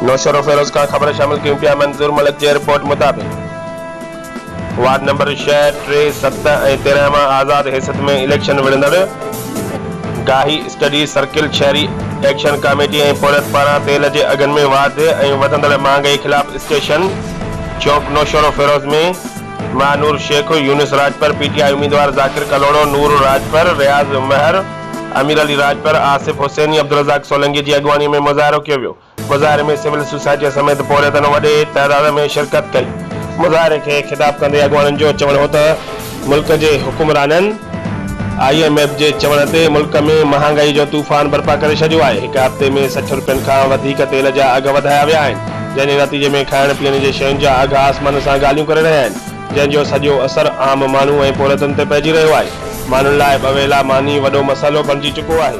नौशर फेरोज का खबर शामिल क्यों पिया मंजूर मलिक की रिपोर्ट मुताबिक वार्ड नंबर 6, 3, 7 ऐं 13 में आज़ाद हैसियत में इलेक्शन विढ़ंदड़ गाही स्टडी सर्किल शहरी एक्शन कमेटी ऐं पौरत पारां तेल जे अघनि में वाध ऐं वधंदड़ महांगाई खिलाफ़ स्टेशन चौक नौशर फेरोज में मानूर शेख, यूनिस राजपर, पीटीआई उम्मीदवार जाकिर कलोड़ो, नूर राजपर, रियाज महर, अमीर अली राजपर, आसिफ हुसैनी, अब्दुल रज़ाक सोलंकी की अगवानी में मुज़ाहिरो कियो वियो। मुज़ाहिरे में सिविल सोसाइटी समेत पौरतन वॾे तइदाद में शिरकत कई। मुज़ाहिरे के खिताब कंदे अगवाननि जो चवणु हो त मुल्क के हुक्मराननि IMF जे चवण ते मुल्क में महांगाई जो तूफ़ान बर्पा करे छॾियो आहे। हिकु हफ़्ते में 60 रुपयनि खां वधीक तेल जा अघ वधाया विया आहिनि, जंहिंजे नतीजे में खाइण पीअण जी शयुनि जा अघ आसमान सां ॻाल्हियूं करे रहिया आहिनि, जंहिंजो सॼो असर आम माण्हू ऐं पौरतनि ते पइजी रहियो आहे। माण्हुनि लाइ बवेला मानी वॾो मसइलो बणिजी चुको आहे।